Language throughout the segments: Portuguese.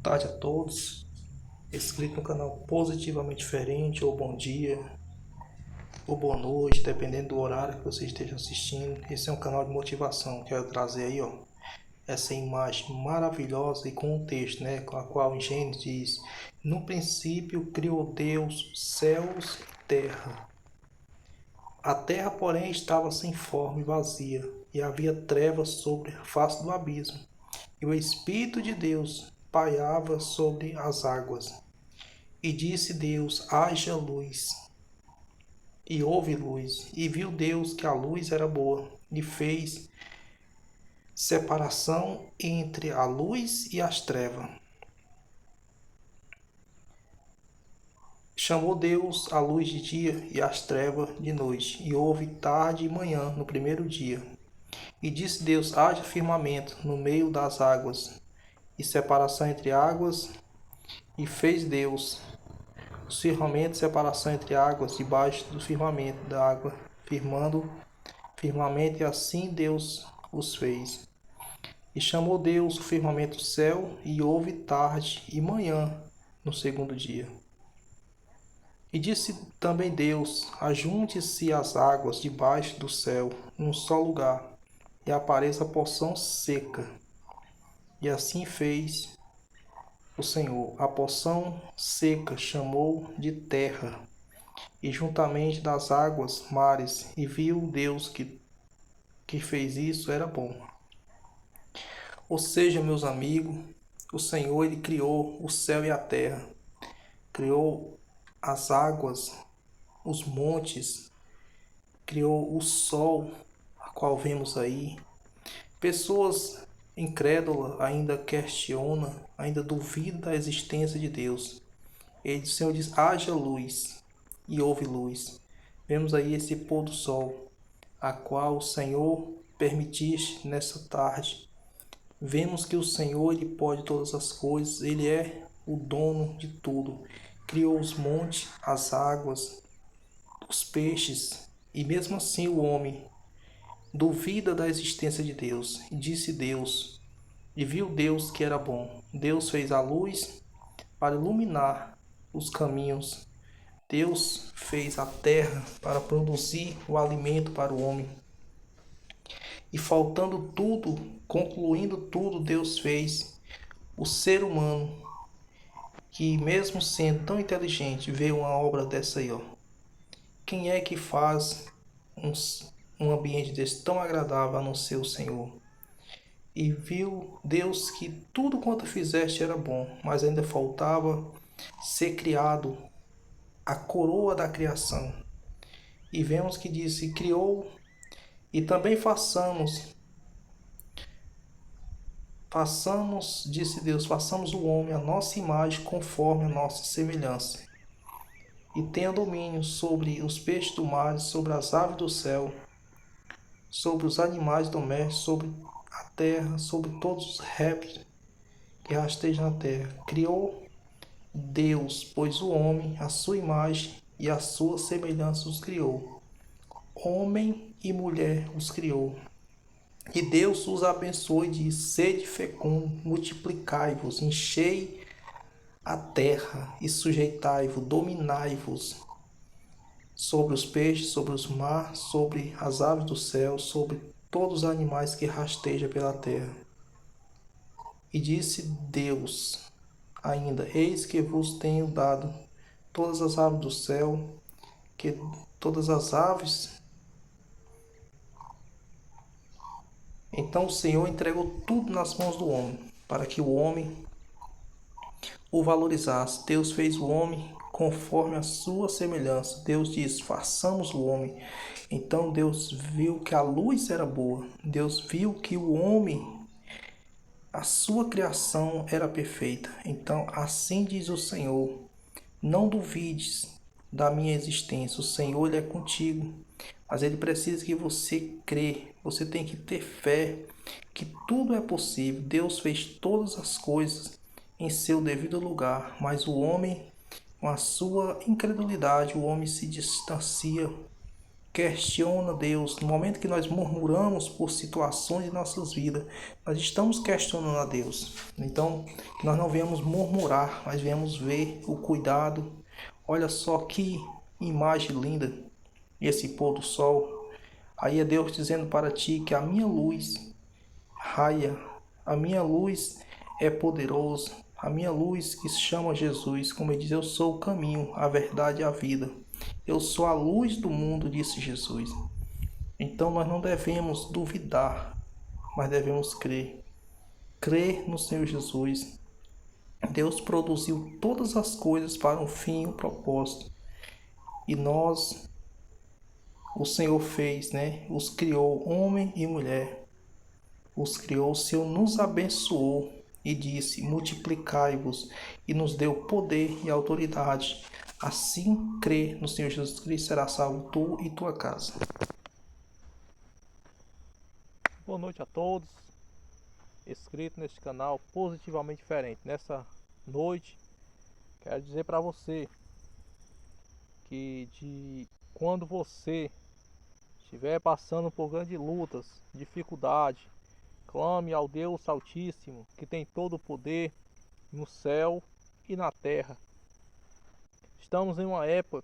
tarde a todos. Inscrito no canal Positivamente Diferente, ou bom dia, ou boa noite, dependendo do horário que você esteja assistindo. Esse é um canal de motivação. Quero trazer aí, essa imagem maravilhosa e com um texto, com a qual em Gênesis diz: no princípio criou Deus céus e terra. A terra, porém, estava sem forma e vazia, e havia trevas sobre a face do abismo, e o Espírito de Deus pairava sobre as águas. E disse Deus: haja luz. E houve luz. E viu Deus que a luz era boa, e fez separação entre a luz e as trevas. Chamou Deus a luz de dia e as trevas de noite. E houve tarde e manhã no primeiro dia. E disse Deus: haja firmamento no meio das águas, e separação entre águas. E fez Deus os firmamentos, separação entre águas, debaixo do firmamento da água, firmamento, e assim Deus os fez. E chamou Deus o firmamento céu, e houve tarde e manhã no segundo dia. E disse também Deus: ajunte-se as águas debaixo do céu num só lugar, e apareça a porção seca. E assim fez o Senhor. A porção seca chamou de terra, e juntamente das águas mares, e viu Deus que fez isso era bom. Ou seja, meus amigos, o Senhor ele criou o céu e a terra, criou as águas, os montes, criou o sol, a qual vemos aí. Pessoas incrédulas ainda questionam, ainda duvidam da existência de Deus. O Senhor diz: haja luz, e houve luz. Vemos aí esse pôr do sol, a qual o Senhor permitiste nessa tarde. Vemos que o Senhor ele pode todas as coisas, ele é o dono de tudo. Criou os montes, as águas, os peixes, e mesmo assim o homem duvida da existência de Deus. E disse Deus, e viu Deus que era bom. Deus fez a luz para iluminar os caminhos. Deus fez a terra para produzir o alimento para o homem. E faltando tudo, concluindo tudo, Deus fez o ser humano, que mesmo sendo tão inteligente, vê uma obra dessa aí, Quem é que faz um ambiente desse tão agradável a não ser o Senhor? E viu Deus que tudo quanto fizeste era bom, mas ainda faltava ser criado a coroa da criação. E vemos que disse: criou, e também façamos, disse Deus, façamos o homem a nossa imagem, conforme a nossa semelhança, e tenha domínio sobre os peixes do mar, sobre as aves do céu, sobre os animais domésticos, sobre a terra, sobre todos os répteis que rastejam na terra. Criou Deus, pois o homem, a sua imagem e a sua semelhança os criou. Homem e mulher os criou. E Deus os abençoou e disse: sede fecundo, multiplicai-vos, enchei a terra e sujeitai-vos, dominai-vos sobre os peixes, sobre os mares, sobre as aves do céu, sobre todos os animais que rastejam pela terra. E disse Deus ainda: eis que vos tenho dado todas as aves do céu, que todas as aves. Então o Senhor entregou tudo nas mãos do homem, para que o homem o valorizasse. Deus fez o homem conforme a sua semelhança. Deus disse: façamos o homem. Então Deus viu que a luz era boa. Deus viu que o homem, a sua criação era perfeita. Então assim diz o Senhor: não duvides da minha existência. O Senhor ele é contigo, mas ele precisa que você crê. Você tem que ter fé que tudo é possível. Deus fez todas as coisas em seu devido lugar, mas o homem, com a sua incredulidade, o homem se distancia, questiona Deus, no momento que nós murmuramos por situações de nossas vidas, nós estamos questionando a Deus. Então, que nós não viemos murmurar, mas viemos ver o cuidado. Olha só que imagem linda, esse pôr do sol. Aí é Deus dizendo para ti que a minha luz raia, a minha luz é poderosa, a minha luz que se chama Jesus, como ele diz, eu sou o caminho, a verdade e a vida. Eu sou a luz do mundo, disse Jesus. Então nós não devemos duvidar, mas devemos crer. Crer no Senhor Jesus. Deus produziu todas as coisas para um fim e um propósito. E nós, o Senhor fez, né? Os criou homem e mulher. Os criou, o Senhor nos abençoou e disse: multiplicai-vos, e nos deu poder e autoridade. Assim, crê no Senhor Jesus Cristo, será salvo tu e tua casa. Boa noite a todos, inscritos neste canal Positivamente Diferente. Nessa noite, quero dizer para você que quando você estiver passando por grandes lutas, dificuldade, clame ao Deus Altíssimo, que tem todo o poder no céu e na terra. Estamos em uma época,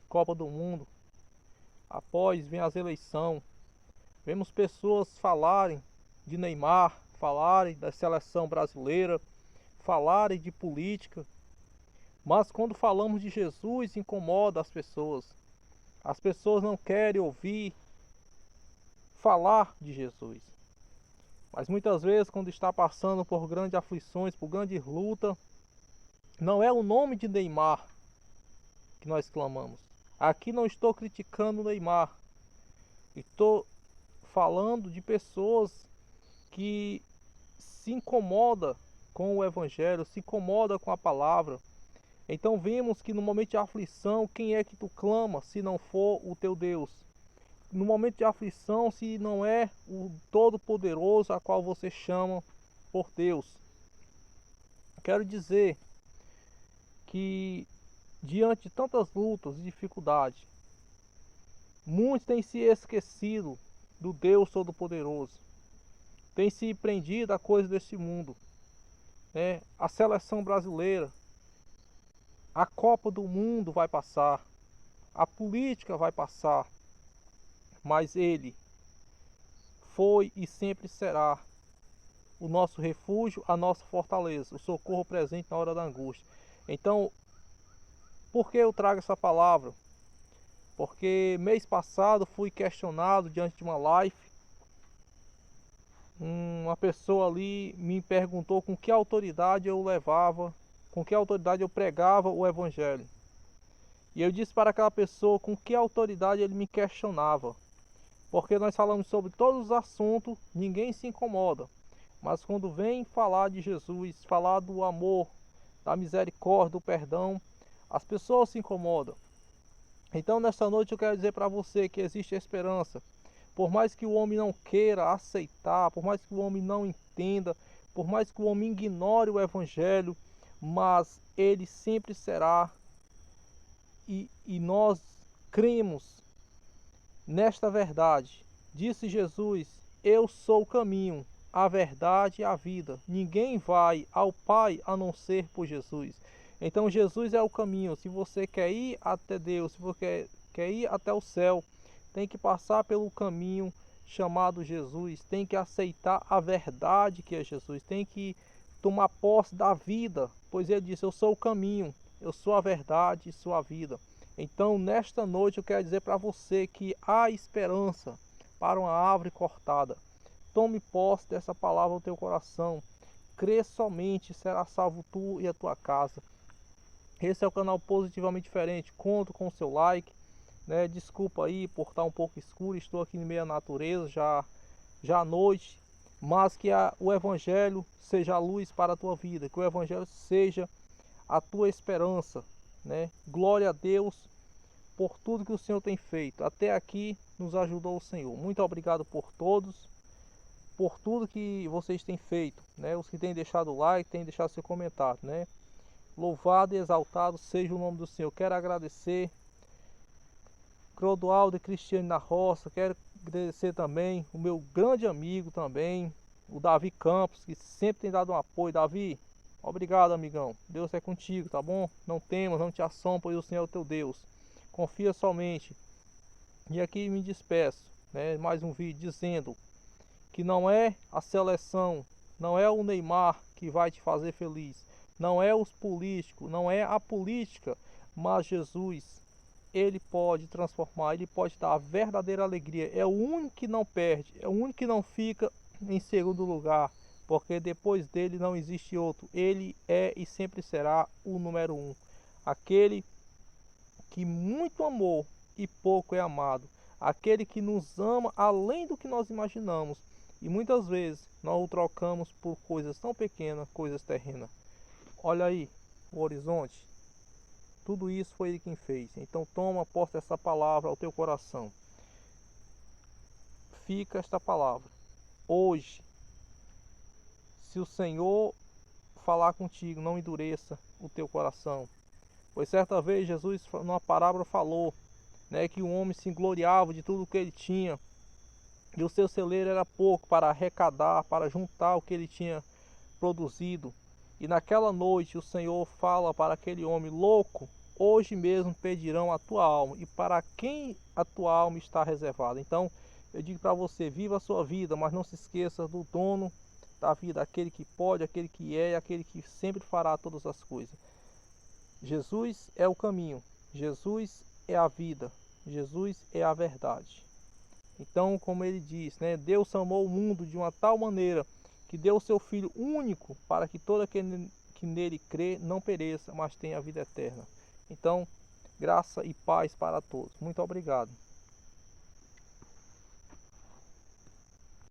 Copa do Mundo, após vem as eleições, vemos pessoas falarem de Neymar, falarem da seleção brasileira, falarem de política, mas quando falamos de Jesus incomoda as pessoas. As pessoas não querem ouvir falar de Jesus. Mas muitas vezes, quando está passando por grandes aflições, por grandes lutas, não é o nome de Neymar que nós clamamos. Aqui não estou criticando o Neymar. Estou falando de pessoas que se incomodam com o Evangelho, se incomodam com a palavra. Então vemos que no momento de aflição, quem é que tu clama se não for o teu Deus? No momento de aflição, se não é o Todo-Poderoso a qual você chama por Deus. Quero dizer que diante de tantas lutas e dificuldades, muitos têm se esquecido do Deus Todo-Poderoso. Têm se prendido a coisas desse mundo. A seleção brasileira, a Copa do Mundo vai passar, a política vai passar, mas Ele foi e sempre será o nosso refúgio, a nossa fortaleza, o socorro presente na hora da angústia. Então, por que eu trago essa palavra? Porque mês passado fui questionado diante de uma live. Uma pessoa ali me perguntou com que autoridade eu levava, com que autoridade eu pregava o Evangelho. E eu disse para aquela pessoa com que autoridade ele me questionava. Porque nós falamos sobre todos os assuntos, ninguém se incomoda. Mas quando vem falar de Jesus, falar do amor, da misericórdia, do perdão, as pessoas se incomodam. Então nesta noite eu quero dizer para você que existe esperança. Por mais que o homem não queira aceitar, por mais que o homem não entenda, por mais que o homem ignore o Evangelho, mas ele sempre será. E nós cremos nesta verdade. Disse Jesus: eu sou o caminho, a verdade e a vida. Ninguém vai ao Pai a não ser por Jesus. Então Jesus é o caminho. Se você quer ir até Deus, se você quer ir até o céu, tem que passar pelo caminho chamado Jesus. Tem que aceitar a verdade que é Jesus. Tem que tomar posse da vida, pois ele disse: eu sou o caminho, eu sou a verdade e sou a vida. Então nesta noite eu quero dizer para você que há esperança para uma árvore cortada. Tome posse dessa palavra no teu coração. Crê somente, será salvo tu e a tua casa. Esse é o canal Positivamente Diferente. Conto com o seu like. Desculpa aí por estar um pouco escuro. Estou aqui no meio da natureza, já à noite. Mas que o Evangelho seja a luz para a tua vida. Que o Evangelho seja a tua esperança. Glória a Deus por tudo que o Senhor tem feito. Até aqui nos ajudou o Senhor. Muito obrigado por todos, por tudo que vocês têm feito, os que têm deixado o like, têm deixado seu comentário, Louvado e exaltado seja o nome do Senhor. Quero agradecer Clodoaldo e Cristiane na Roça. Quero agradecer também o meu grande amigo também, o Davi Campos, que sempre tem dado um apoio. Davi, obrigado, amigão. Deus é contigo, tá bom? Não temas, não te assombres, pois o Senhor é o teu Deus. Confia somente. E aqui me despeço, né? Mais um vídeo dizendo que não é a seleção, não é o Neymar que vai te fazer feliz, não é os políticos, não é a política, mas Jesus, ele pode transformar, ele pode dar a verdadeira alegria. É o único que não perde, é o único que não fica em segundo lugar, porque depois dele não existe outro. Ele é e sempre será o número um, aquele que muito amou e pouco é amado, aquele que nos ama além do que nós imaginamos, e muitas vezes nós o trocamos por coisas tão pequenas, coisas terrenas. Olha aí o horizonte, tudo isso foi ele quem fez. Então toma posse dessa palavra ao teu coração. Fica esta palavra hoje. Se o Senhor falar contigo, não endureça o teu coração. Pois certa vez Jesus, numa parábola, falou, né, que o homem se gloriava de tudo que ele tinha, e o seu celeiro era pouco para arrecadar, para juntar o que ele tinha produzido. E naquela noite o Senhor fala para aquele homem: louco, hoje mesmo pedirão a tua alma, e para quem a tua alma está reservada. Então eu digo para você: viva a sua vida, mas não se esqueça do dono da vida, aquele que pode, aquele que é, aquele que sempre fará todas as coisas. Jesus é o caminho, Jesus é a vida, Jesus é a verdade. Então, como ele diz, né, Deus amou o mundo de uma tal maneira que deu o seu Filho único para que todo aquele que nele crê não pereça, mas tenha a vida eterna. Então, graça e paz para todos. Muito obrigado.